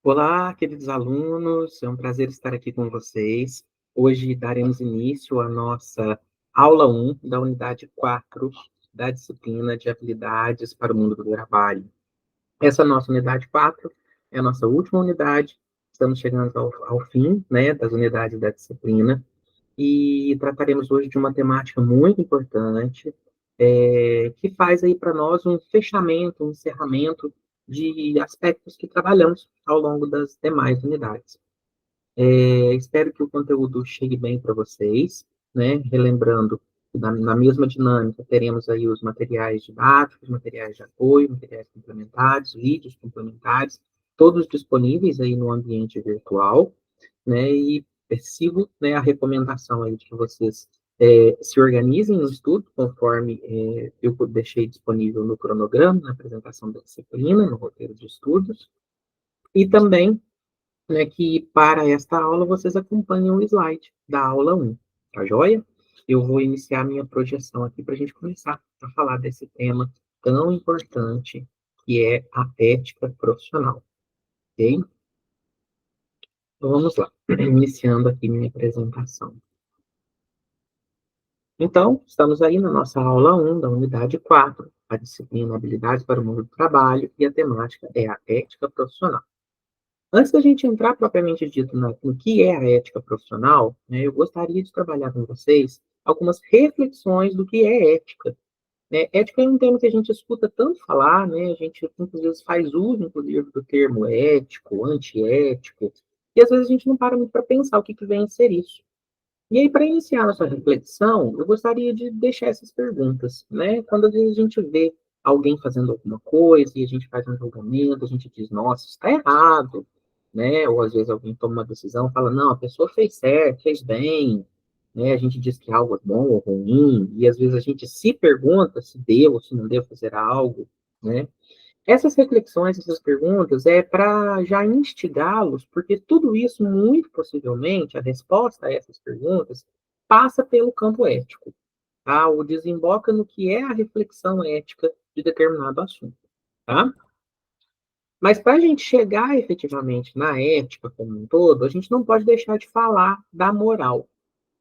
Olá, queridos alunos, é um prazer estar aqui com vocês. Hoje daremos início à nossa aula 1 da unidade 4 da disciplina de habilidades para o mundo do trabalho. Essa nossa unidade 4 é a nossa última unidade, estamos chegando ao fim, né, das unidades da disciplina, e trataremos hoje de uma temática muito importante, que faz aí para nós um fechamento, um encerramento de aspectos que trabalhamos ao longo das demais unidades. Espero que o conteúdo chegue bem para vocês, né? Relembrando que na mesma dinâmica teremos aí os materiais didáticos, materiais de apoio, materiais complementares, vídeos complementares, todos disponíveis aí no ambiente virtual, né? E sigo, né, a recomendação aí de que vocês se organizem no estudo, conforme eu deixei disponível no cronograma, na apresentação da disciplina, no roteiro de estudos, e também, né, que para esta aula vocês acompanham o slide da aula 1, tá joia? Eu vou iniciar minha projeção aqui para a gente começar a falar desse tema tão importante que é a ética profissional, ok? Então vamos lá, iniciando aqui minha apresentação. Então, estamos aí na nossa aula 1 da unidade 4, a disciplina Habilidades para o Mundo do Trabalho, e a temática é a ética profissional. Antes da gente entrar propriamente dito no que é a ética profissional, né, eu gostaria de trabalhar com vocês algumas reflexões do que é ética. Né? Ética é um termo que a gente escuta tanto falar, né? A gente muitas vezes faz uso, inclusive, do termo ético, antiético, e às vezes a gente não para muito para pensar o que vem a ser isso. E aí, para iniciar nossa reflexão, eu gostaria de deixar essas perguntas, né? Quando às vezes a gente vê alguém fazendo alguma coisa e a gente faz um julgamento, a gente diz, nossa, isso está errado, né? Ou às vezes alguém toma uma decisão e fala, não, a pessoa fez certo, fez bem, né? A gente diz que algo é bom ou ruim, e às vezes a gente se pergunta se devo ou se não devo fazer algo, né? Essas reflexões, essas perguntas, é para já instigá-los, porque tudo isso, muito possivelmente, a resposta a essas perguntas, passa pelo campo ético, tá? Ou desemboca no que é a reflexão ética de determinado assunto, tá? Mas para a gente chegar efetivamente na ética como um todo, a gente não pode deixar de falar da moral,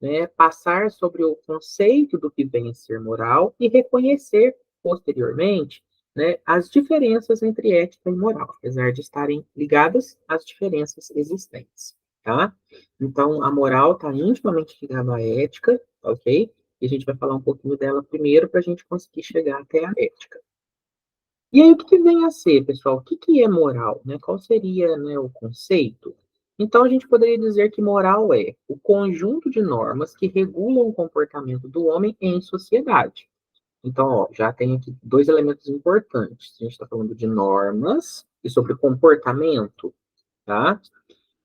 né? Passar sobre o conceito do que vem a ser moral e reconhecer posteriormente, né, as diferenças entre ética e moral, apesar de estarem ligadas às diferenças existentes, tá? Então, a moral está intimamente ligada à ética, ok? E a gente vai falar um pouquinho dela primeiro para a gente conseguir chegar até a ética. E aí, o que vem a ser, pessoal? O que é moral, né? Qual seria, né, o conceito? Então, a gente poderia dizer que moral é o conjunto de normas que regulam o comportamento do homem em sociedade. Então, ó, já tem aqui dois elementos importantes. A gente está falando de normas e sobre comportamento, tá?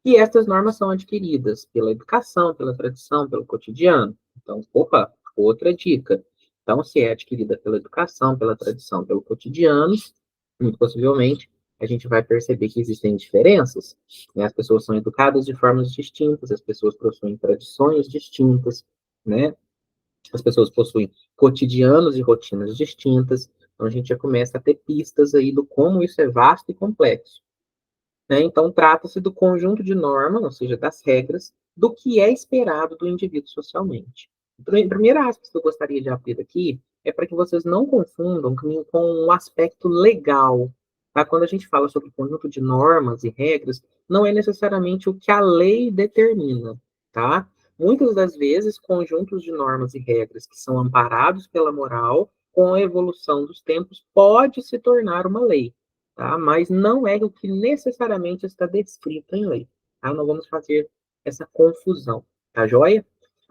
E essas normas são adquiridas pela educação, pela tradição, pelo cotidiano. Então, opa, outra dica. Então, se é adquirida pela educação, pela tradição, pelo cotidiano, muito possivelmente, a gente vai perceber que existem diferenças, né? As pessoas são educadas de formas distintas, as pessoas possuem tradições distintas, né? As pessoas possuem cotidianos e rotinas distintas. Então, a gente já começa a ter pistas aí do como isso é vasto e complexo, né? Então, trata-se do conjunto de normas, ou seja, das regras, do que é esperado do indivíduo socialmente. A primeira aspas que eu gostaria de abrir aqui é para que vocês não confundam com o aspecto legal. Tá? Quando a gente fala sobre conjunto de normas e regras, não é necessariamente o que a lei determina. Tá? Muitas das vezes, conjuntos de normas e regras que são amparados pela moral, com a evolução dos tempos, pode se tornar uma lei, tá? Mas não é o que necessariamente está descrito em lei, tá? Não vamos fazer essa confusão, tá joia?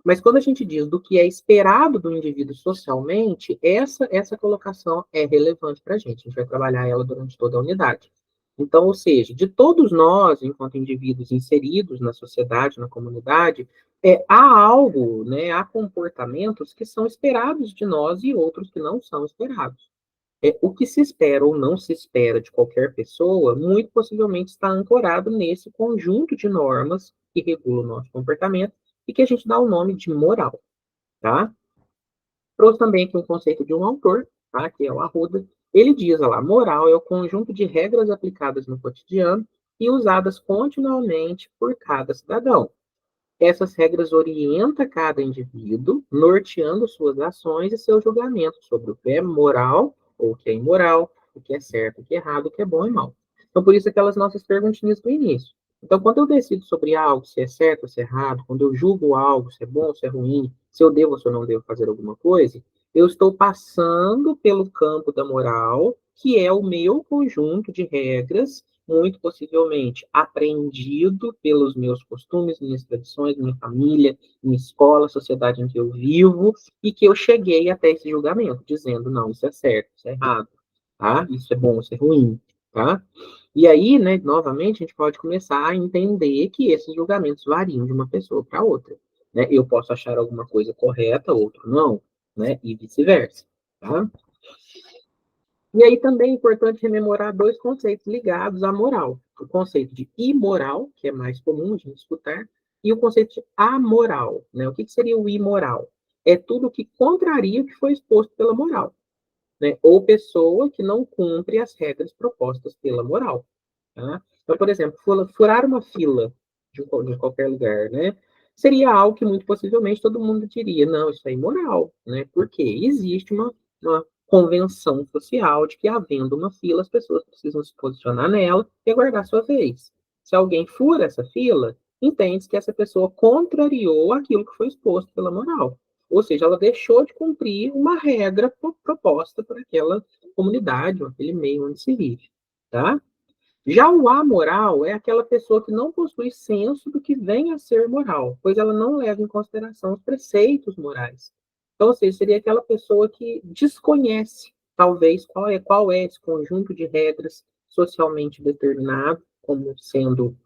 Mas quando a gente diz do que é esperado do indivíduo socialmente, essa colocação é relevante para a gente. A gente vai trabalhar ela durante toda a unidade. Então, ou seja, de todos nós, enquanto indivíduos inseridos na sociedade, na comunidade, há algo, né, há comportamentos que são esperados de nós e outros que não são esperados. O que se espera ou não se espera de qualquer pessoa, muito possivelmente está ancorado nesse conjunto de normas que regula o nosso comportamento e que a gente dá o nome de moral, tá? Trouxe também aqui um conceito de um autor, tá? Que é o Arruda. Ele diz lá, moral é o conjunto de regras aplicadas no cotidiano e usadas continuamente por cada cidadão. Essas regras orientam cada indivíduo, norteando suas ações e seus julgamentos sobre o que é moral ou o que é imoral, o que é certo, o que é errado, o que é bom e mal. Então, por isso, aquelas nossas perguntinhas do início. Então, quando eu decido sobre algo, se é certo ou se é errado, quando eu julgo algo, se é bom ou se é ruim, se eu devo ou se eu não devo fazer alguma coisa, eu estou passando pelo campo da moral, que é o meu conjunto de regras muito possivelmente aprendido pelos meus costumes, minhas tradições, minha família, minha escola, a sociedade em que eu vivo, e que eu cheguei até esse julgamento, dizendo, não, isso é certo, isso é errado, tá? Isso é bom, isso é ruim, tá? E aí, né, novamente, a gente pode começar a entender que esses julgamentos variam de uma pessoa para outra, né? Eu posso achar alguma coisa correta, outro não, né? E vice-versa, tá? E aí também é importante rememorar dois conceitos ligados à moral. O conceito de imoral, que é mais comum de escutar, e o conceito de amoral. Né? O que seria o imoral? É tudo que contraria o que foi exposto pela moral. Né? Ou pessoa que não cumpre as regras propostas pela moral. Tá? Então, por exemplo, furar uma fila de qualquer lugar, né? Seria algo que muito possivelmente todo mundo diria, não, isso é imoral, né? Porque existe uma convenção social de que, havendo uma fila, as pessoas precisam se posicionar nela e aguardar sua vez. Se alguém fura essa fila, entende que essa pessoa contrariou aquilo que foi exposto pela moral. Ou seja, ela deixou de cumprir uma regra proposta por aquela comunidade, ou aquele meio onde se vive, tá? Já o amoral é aquela pessoa que não possui senso do que vem a ser moral, pois ela não leva em consideração os preceitos morais. Então, ou seja, seria aquela pessoa que desconhece, talvez, qual é esse conjunto de regras socialmente determinado como sendo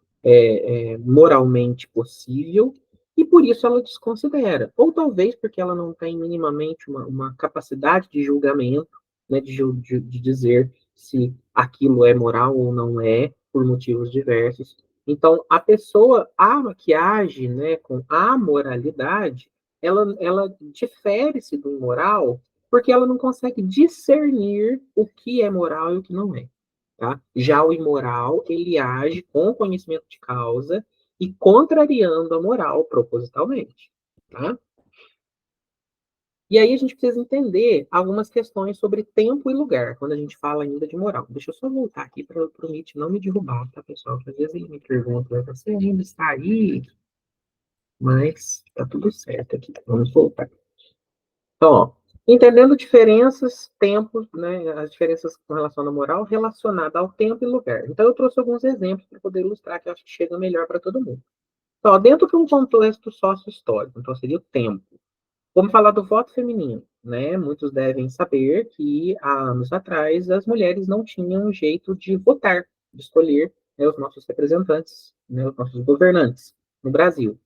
moralmente possível, e por isso ela desconsidera. Ou talvez porque ela não tem minimamente uma capacidade de julgamento, né, de dizer se aquilo é moral ou não é, por motivos diversos. Então, a pessoa que age, né, com a moralidade, ela difere-se do imoral porque ela não consegue discernir o que é moral e o que não é. Tá? Já o imoral, ele age com conhecimento de causa e contrariando a moral propositalmente. Tá? E aí a gente precisa entender algumas questões sobre tempo e lugar, quando a gente fala ainda de moral. Deixa eu só voltar aqui para o Nietzsche não me derrubar, tá, pessoal? Porque às vezes ele me pergunta, você ainda está aí? Mas tá tudo certo aqui. Vamos voltar. Então, ó, entendendo diferenças, tempos, né, as diferenças com relação à moral relacionada ao tempo e lugar. Então, eu trouxe alguns exemplos para poder ilustrar, que eu acho que chega melhor para todo mundo. Então, ó, dentro de um contexto sócio-histórico, então seria o tempo. Vamos falar do voto feminino, né? Muitos devem saber que há anos atrás as mulheres não tinham um jeito de votar, de escolher, né, os nossos representantes, né, os nossos governantes no Brasil.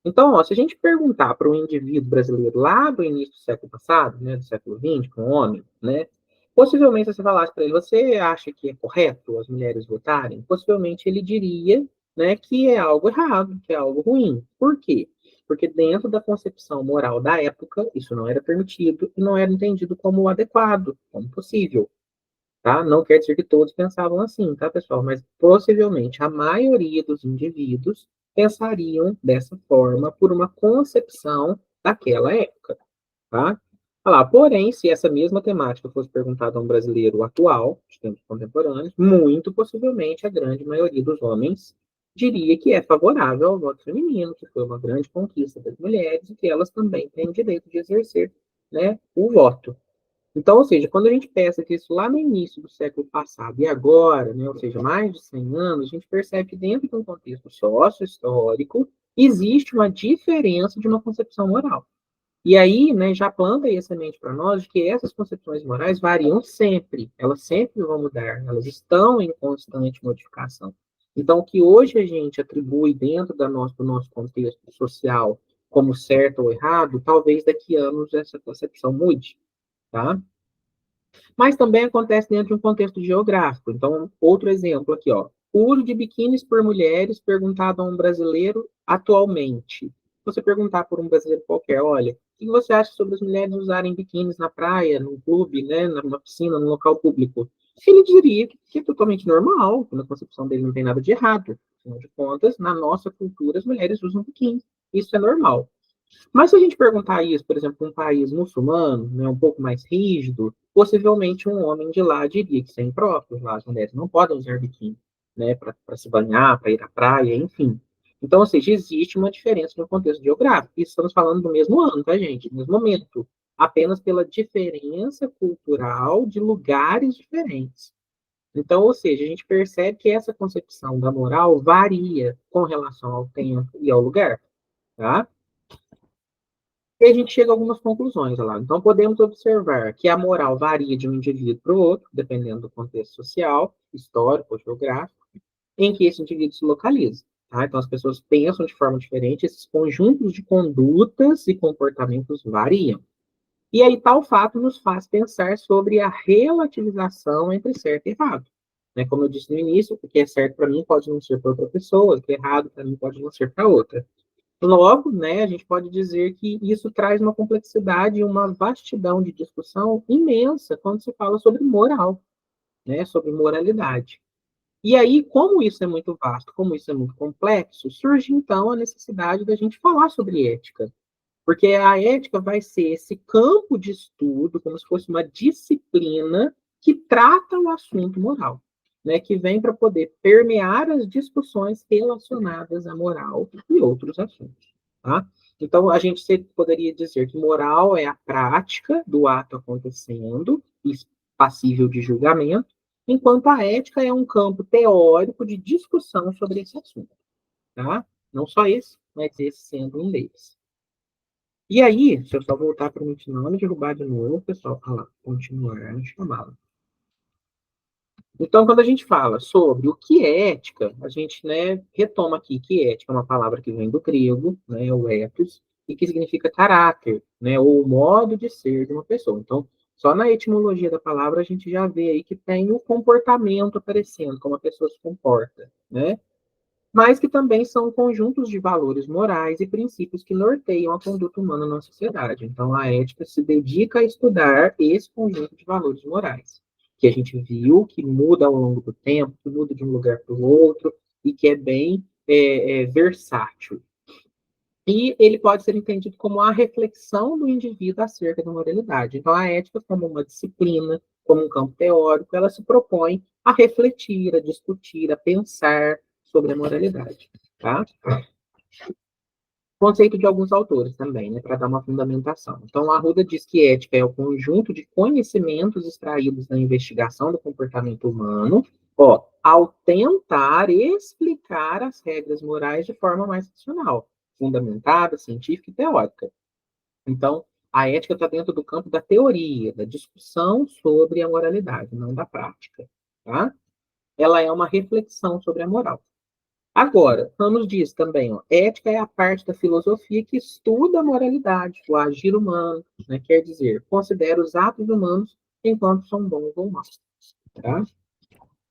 Então, ó, se a gente perguntar para um indivíduo brasileiro lá do início do século passado, né, do século XX, para um homem, né, possivelmente se você falasse para ele, você acha que é correto as mulheres votarem? Possivelmente ele diria, né, que é algo errado, que é algo ruim. Por quê? Porque dentro da concepção moral da época, isso não era permitido e não era entendido como adequado, como possível. Tá? Não quer dizer que todos pensavam assim, tá, pessoal? Mas possivelmente a maioria dos indivíduos pensariam dessa forma por uma concepção daquela época, tá? Olha lá, porém, se essa mesma temática fosse perguntada a um brasileiro atual, de tempos contemporâneos, muito possivelmente a grande maioria dos homens diria que é favorável ao voto feminino, que foi uma grande conquista das mulheres e que elas também têm o direito de exercer, né, o voto. Então, ou seja, quando a gente pensa que isso lá no início do século passado e agora, né, ou seja, mais de 100 anos, a gente percebe que dentro de um contexto sócio-histórico existe uma diferença de uma concepção moral. E aí, né, já planta aí a semente para nós de que essas concepções morais variam sempre, elas sempre vão mudar, elas estão em constante modificação. Então, o que hoje a gente atribui dentro do nosso contexto social como certo ou errado, talvez daqui a anos essa concepção mude, tá? Mas também acontece dentro de um contexto geográfico. Então, outro exemplo aqui, ó. O uso de biquínis por mulheres, perguntado a um brasileiro atualmente. Se você perguntar por um brasileiro qualquer, olha, o que você acha sobre as mulheres usarem biquínis na praia, no clube, né, numa piscina, no local público? ele diria que é totalmente normal, que na concepção dele não tem nada de errado. Afinal de contas, na nossa cultura, as mulheres usam biquíni. Isso é normal. Mas se a gente perguntar isso, por exemplo, em um país muçulmano, né, um pouco mais rígido, possivelmente um homem de lá diria que isso é impróprio, lá as mulheres não podem usar biquíni, né, para se banhar, para ir à praia, enfim. Então, ou seja, existe uma diferença no contexto geográfico. E estamos falando do mesmo ano, tá, gente? Do mesmo momento. Apenas pela diferença cultural de lugares diferentes. Então, ou seja, a gente percebe que essa concepção da moral varia com relação ao tempo e ao lugar, tá? E a gente chega a algumas conclusões lá. Então, podemos observar que a moral varia de um indivíduo para o outro, dependendo do contexto social, histórico ou geográfico, em que esse indivíduo se localiza. Tá? Então, as pessoas pensam de forma diferente, esses conjuntos de condutas e comportamentos variam. E aí, tal fato nos faz pensar sobre a relativização entre certo e errado. Né? Como eu disse no início, o que é certo para mim pode não ser para outra pessoa, o que é errado para mim pode não ser para outra. Logo, né, a gente pode dizer que isso traz uma complexidade e uma vastidão de discussão imensa quando se fala sobre moral, né, sobre moralidade. E aí, como isso é muito vasto, como isso é muito complexo, surge então a necessidade da gente falar sobre ética. Porque a ética vai ser esse campo de estudo, como se fosse uma disciplina que trata o assunto moral, né, que vem para poder permear as discussões relacionadas à moral e outros assuntos. Tá? Então, a gente poderia dizer que moral é a prática do ato acontecendo, passível de julgamento, enquanto a ética é um campo teórico de discussão sobre esse assunto. Tá? Não só esse, mas esse sendo um deles. E aí, se eu só voltar para o não me derrubar de novo, pessoal, olha lá, continuar chamá-la. Então, quando a gente fala sobre o que é ética, a gente, né, retoma aqui que ética é uma palavra que vem do grego, né, o ethos, e que significa caráter, né, ou modo de ser de uma pessoa. Então, só na etimologia da palavra a gente já vê aí que tem o comportamento aparecendo, como a pessoa se comporta, né? Mas que também são conjuntos de valores morais e princípios que norteiam a conduta humana na sociedade. Então, a ética se dedica a estudar esse conjunto de valores morais, que a gente viu que muda ao longo do tempo, que muda de um lugar para o outro, e que é bem versátil. E ele pode ser entendido como a reflexão do indivíduo acerca da moralidade. Então, a ética, como uma disciplina, como um campo teórico, ela se propõe a refletir, a discutir, a pensar sobre a moralidade. Tá? Conceito de alguns autores também, né, para dar uma fundamentação. Então, Arruda diz que ética é o conjunto de conhecimentos extraídos da investigação do comportamento humano, ó, ao tentar explicar as regras morais de forma mais racional, fundamentada, científica e teórica. Então, a ética está dentro do campo da teoria, da discussão sobre a moralidade, não da prática. Tá? Ela é uma reflexão sobre a moral. Agora, Ramos diz também, ó, ética é a parte da filosofia que estuda a moralidade, o agir humano, né? Quer dizer, considera os atos humanos enquanto são bons ou maus. Tá?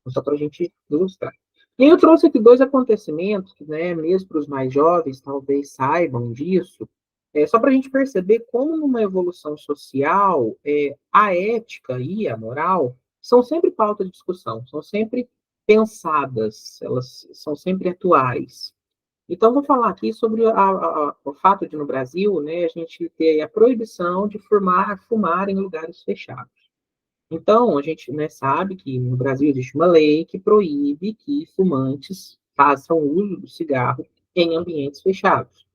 Só para a gente ilustrar. E eu trouxe aqui dois acontecimentos, que, né, mesmo para os mais jovens, talvez saibam disso, só para a gente perceber como numa evolução social, a ética e a moral são sempre pauta de discussão, são sempre pensadas, elas são sempre atuais. Então, vou falar aqui sobre o fato de, no Brasil, né, a gente ter a proibição de fumar em lugares fechados. Então, a gente, né, sabe que no Brasil existe uma lei que proíbe que fumantes façam uso do cigarro em ambientes fechados.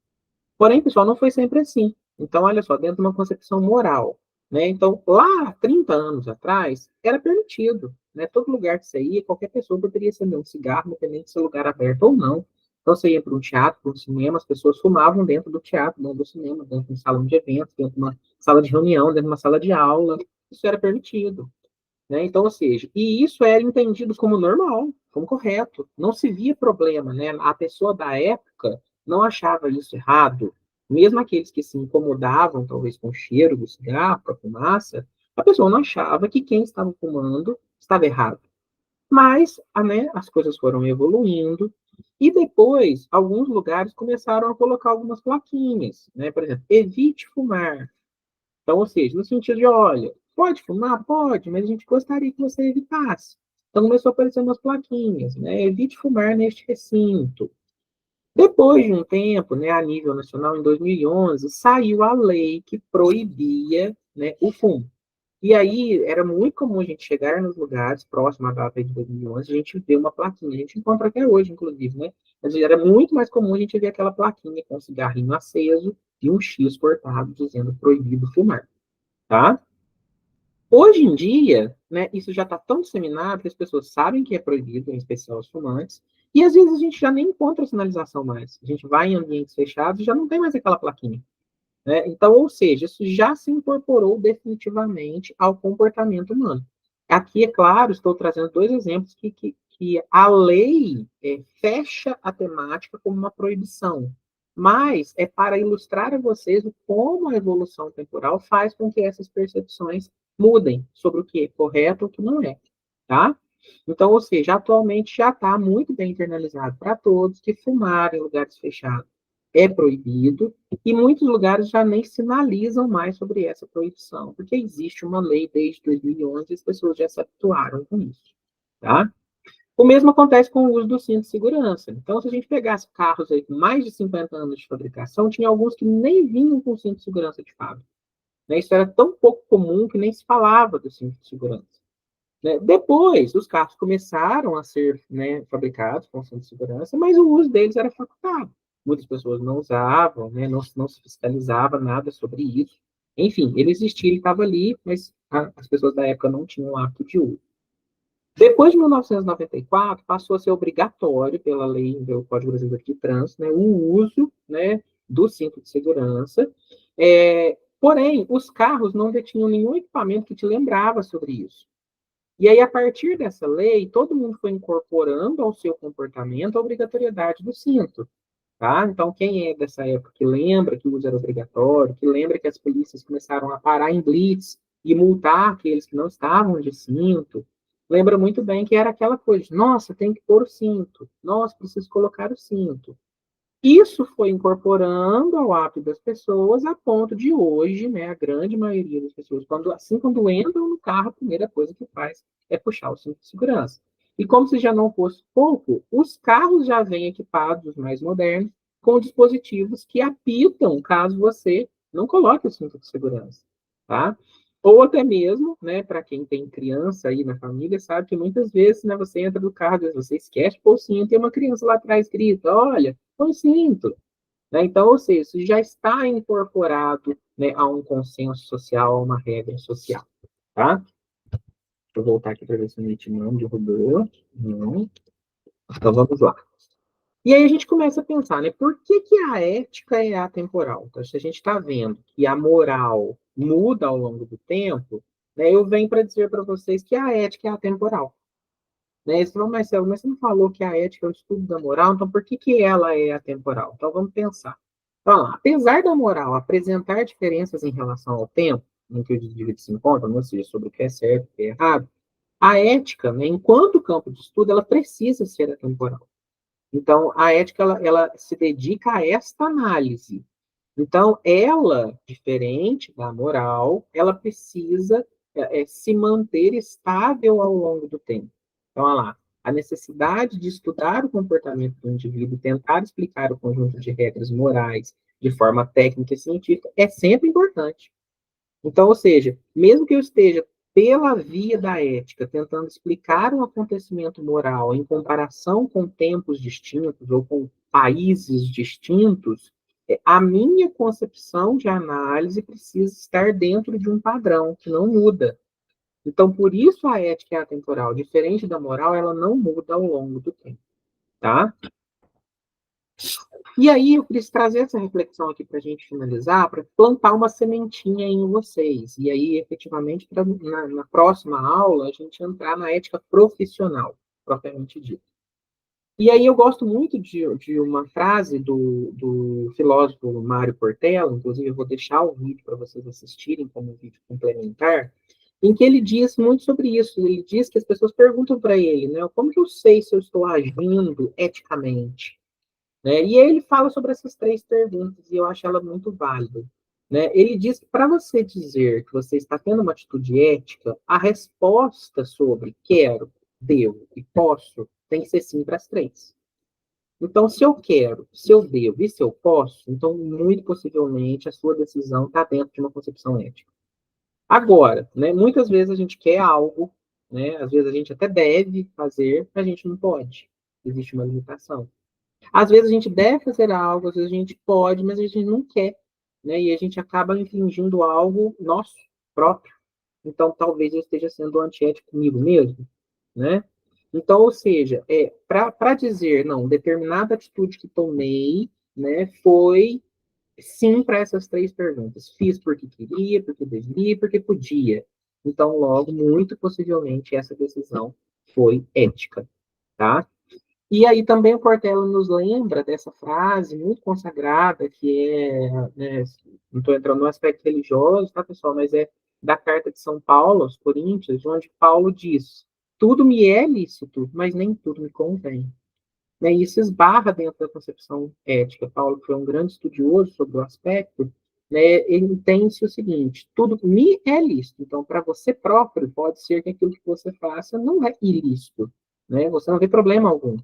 Porém, pessoal, não foi sempre assim. Então, olha só, dentro de uma concepção moral, né? Então, lá, 30 anos atrás, era permitido, né? Todo lugar que você ia, qualquer pessoa poderia acender um cigarro, independente de ser lugar aberto ou não. Então, você ia para um teatro, para um cinema, as pessoas fumavam dentro do teatro, dentro do cinema, dentro de um salão de eventos, dentro de uma sala de reunião, dentro de uma sala de aula. Isso era permitido. Né? Então, ou seja, e isso era entendido como normal, como correto. Não se via problema, né? A pessoa da época não achava isso errado. Mesmo aqueles que se incomodavam, talvez, com o cheiro do cigarro, com a fumaça, a pessoa não achava que quem estava fumando estava errado. Mas, né, as coisas foram evoluindo, e depois, alguns lugares começaram a colocar algumas plaquinhas, né? Por exemplo, evite fumar. Então, ou seja, no sentido de, olha, Pode fumar? Pode, mas a gente gostaria que você evitasse. Então começou a aparecer umas plaquinhas, né? Evite fumar neste recinto. Depois de um tempo, né, a nível nacional, em 2011, saiu a lei que proibia, né, o fumo. E aí era muito comum a gente chegar nos lugares próximo à data de 2011, a gente vê uma plaquinha, a gente encontra até hoje, inclusive, né? Mas era muito mais comum a gente ver aquela plaquinha com um cigarrinho aceso e um X cortado dizendo proibido fumar, tá? Hoje em dia, né, isso já está tão disseminado que as pessoas sabem que é proibido, em especial os fumantes, e às vezes a gente já nem encontra sinalização mais. A gente vai em ambientes fechados e já não tem mais aquela plaquinha. Né? Então, ou seja, isso já se incorporou definitivamente ao comportamento humano. Aqui, é claro, estou trazendo dois exemplos que a lei fecha a temática como uma proibição, mas é para ilustrar a vocês o como a evolução temporal faz com que essas percepções mudem sobre o que é correto e o que não é, tá? Então, ou seja, atualmente já está muito bem internalizado para todos que fumar em lugares fechados é proibido, e muitos lugares já nem sinalizam mais sobre essa proibição, porque existe uma lei desde 2011 e as pessoas já se habituaram com isso, tá? O mesmo acontece com o uso do cinto de segurança. Então, se a gente pegasse carros aí com mais de 50 anos de fabricação, tinha alguns que nem vinham com cinto de segurança de fábrica. Né? Isso era tão pouco comum que nem se falava do cinto de segurança. Né? Depois, os carros começaram a ser, né, fabricados com cinto de segurança, mas o uso deles era facultado. Muitas pessoas não usavam, né, não se fiscalizava nada sobre isso. Enfim, ele existia, ele estava ali, mas as pessoas da época não tinham o hábito de uso. Depois de 1994, passou a ser obrigatório pela lei do Código Brasileiro de Trânsito, né, o uso, né, do cinto de segurança. Porém, os carros não detinham nenhum equipamento que te lembrava sobre isso. E aí, a partir dessa lei, todo mundo foi incorporando ao seu comportamento a obrigatoriedade do cinto. Tá? Então, quem é dessa época que lembra que o uso era obrigatório, que lembra que as polícias começaram a parar em blitz e multar aqueles que não estavam de cinto, lembra muito bem que era aquela coisa, nossa, tem que pôr o cinto, nossa, preciso colocar o cinto. Isso foi incorporando ao hábito das pessoas a ponto de hoje, né, a grande maioria das pessoas, quando entram no carro, a primeira coisa que faz é puxar o cinto de segurança. E como se já não fosse pouco, os carros já vêm equipados, os mais modernos, com dispositivos que apitam caso você não coloque o cinto de segurança, tá? Ou até mesmo, né, para quem tem criança aí na família, sabe que muitas vezes, né, você entra no carro, às vezes você esquece de pôr o cinto, tem uma criança lá atrás escrita, olha, põe cinto. Né? Então, ou seja, isso já está incorporado, né, a um consenso social, a uma regra social. Tá? Deixa eu voltar aqui para ver se o Nietzsche não derrubou. Não. Então, vamos lá. E aí a gente começa a pensar, né? Por que a ética é atemporal? Então, se a gente está vendo que a moral muda ao longo do tempo, né, eu venho para dizer para vocês que a ética é atemporal. Né? Eles falam, Marcelo, mas você não falou que a ética é o estudo da moral, então por que ela é atemporal? Então vamos pensar. Então, apesar da moral apresentar diferenças em relação ao tempo em que os indivíduos se encontram, ou seja, sobre o que é certo e o que é errado, a ética, né, enquanto campo de estudo, ela precisa ser atemporal. Então, a ética, ela se dedica a esta análise. Então, ela, diferente da moral, ela precisa se manter estável ao longo do tempo. Então, olha lá, a necessidade de estudar o comportamento do indivíduo e tentar explicar o conjunto de regras morais de forma técnica e científica é sempre importante. Então, ou seja, mesmo que eu esteja pela via da ética, tentando explicar um acontecimento moral em comparação com tempos distintos ou com países distintos, a minha concepção de análise precisa estar dentro de um padrão que não muda. Então, por isso a ética é atemporal. Diferente da moral, ela não muda ao longo do tempo, tá? E aí eu quis trazer essa reflexão aqui para a gente finalizar, para plantar uma sementinha em vocês. E aí, efetivamente, na próxima aula, a gente entrar na ética profissional, propriamente dita. E aí eu gosto muito de uma frase do filósofo Mário Cortella, inclusive eu vou deixar o vídeo para vocês assistirem como vídeo complementar, em que ele diz muito sobre isso. Ele diz que as pessoas perguntam para ele, né, como que eu sei se eu estou agindo eticamente? Né? E aí ele fala sobre essas três perguntas, e eu acho ela muito válida. né? Ele diz que para você dizer que você está tendo uma atitude ética, a resposta sobre quero, devo e posso tem que ser sim para as três. Então, se eu quero, se eu devo e se eu posso, então, muito possivelmente, a sua decisão está dentro de uma concepção ética. Agora, né, muitas vezes a gente quer algo, né, às vezes a gente até deve fazer, mas a gente não pode. Existe uma limitação. Às vezes a gente deve fazer algo, às vezes a gente pode, mas a gente não quer, né, e a gente acaba infringindo algo nosso, próprio. Então, talvez eu esteja sendo antiético comigo mesmo, né? Então, ou seja, para dizer, não, determinada atitude que tomei, né, foi sim para essas três perguntas. Fiz porque queria, porque devia, porque podia. Então, logo, muito possivelmente, essa decisão foi ética, tá? E aí também o Cortella nos lembra dessa frase muito consagrada, que é, né, não estou entrando no aspecto religioso, tá, pessoal, mas é da carta de São Paulo aos Coríntios, onde Paulo diz: tudo me é lícito, mas nem tudo me convém. Né, e isso esbarra dentro da concepção ética. Paulo foi um grande estudioso sobre o aspecto, né, ele entende o seguinte: tudo me é lícito. Então, para você próprio, pode ser que aquilo que você faça não é ilícito, né? Você não vê problema algum.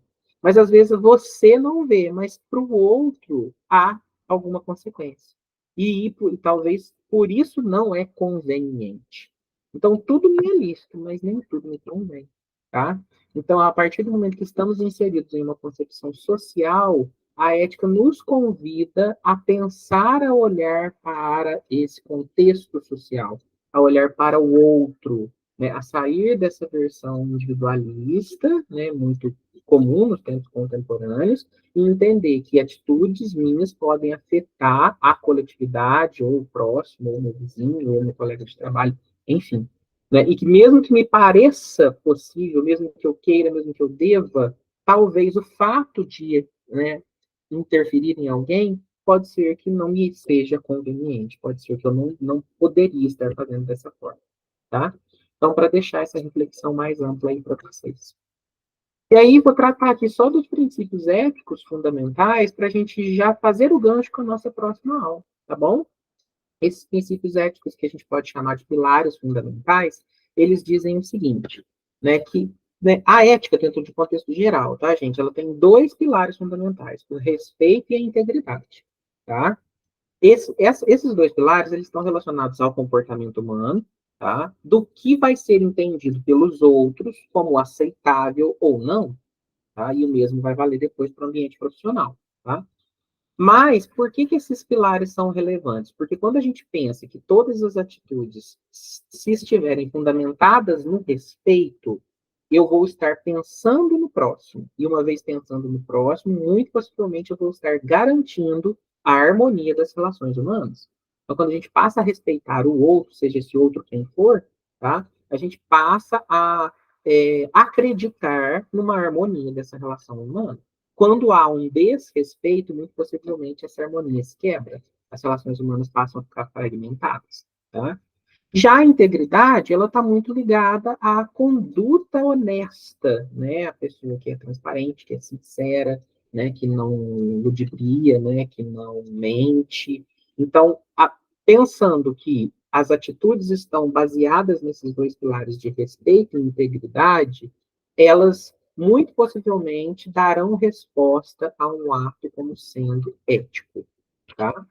Mas às vezes você não vê, mas para o outro há alguma consequência. E talvez por isso não é conveniente. Então, tudo me é lícito, mas nem tudo me convém, tá? Então, a partir do momento que estamos inseridos em uma concepção social, a ética nos convida a pensar, a olhar para esse contexto social, a olhar para o outro, né, a sair dessa versão individualista, né, muito comum nos tempos contemporâneos, e entender que atitudes minhas podem afetar a coletividade, ou o próximo, ou o meu vizinho, ou o meu colega de trabalho, enfim. Né? E que mesmo que me pareça possível, mesmo que eu queira, mesmo que eu deva, talvez o fato de, né, interferir em alguém pode ser que não me seja conveniente, pode ser que eu não poderia estar fazendo dessa forma, tá? Então, para deixar essa reflexão mais ampla aí para vocês. E aí, vou tratar aqui só dos princípios éticos fundamentais para a gente já fazer o gancho com a nossa próxima aula, tá bom? Esses princípios éticos, que a gente pode chamar de pilares fundamentais, eles dizem o seguinte, né, que, né, a ética, dentro de um contexto geral, tá, gente, ela tem dois pilares fundamentais: o respeito e a integridade, tá? Esses dois pilares, eles estão relacionados ao comportamento humano, tá? Do que vai ser entendido pelos outros como aceitável ou não, tá? E o mesmo vai valer depois para o ambiente profissional, tá? Mas por que esses pilares são relevantes? Porque quando a gente pensa que todas as atitudes, se estiverem fundamentadas no respeito, eu vou estar pensando no próximo. E uma vez pensando no próximo, muito possivelmente eu vou estar garantindo a harmonia das relações humanas. Então, quando a gente passa a respeitar o outro, seja esse outro quem for, tá? A gente passa a acreditar numa harmonia dessa relação humana. Quando há um desrespeito, muito possivelmente essa harmonia se quebra. As relações humanas passam a ficar fragmentadas. Tá? Já a integridade, ela está muito ligada à conduta honesta, né? A pessoa que é transparente, que é sincera, né? Que não ludibria, né? Que não mente. Então, pensando que as atitudes estão baseadas nesses dois pilares de respeito e integridade, elas muito possivelmente darão resposta a um ato como sendo ético, tá?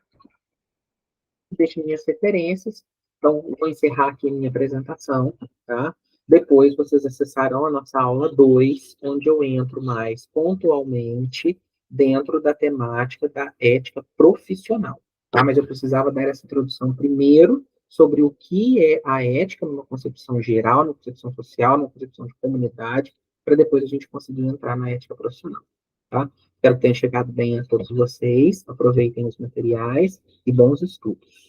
Deixo minhas referências. Então, vou encerrar aqui a minha apresentação, tá? Depois vocês acessarão a nossa aula 2, onde eu entro mais pontualmente dentro da temática da ética profissional, tá? Mas eu precisava dar essa introdução primeiro sobre o que é a ética numa concepção geral, numa concepção social, numa concepção de comunidade, para depois a gente conseguir entrar na ética profissional, tá? Espero que tenha chegado bem a todos vocês. Aproveitem os materiais e bons estudos.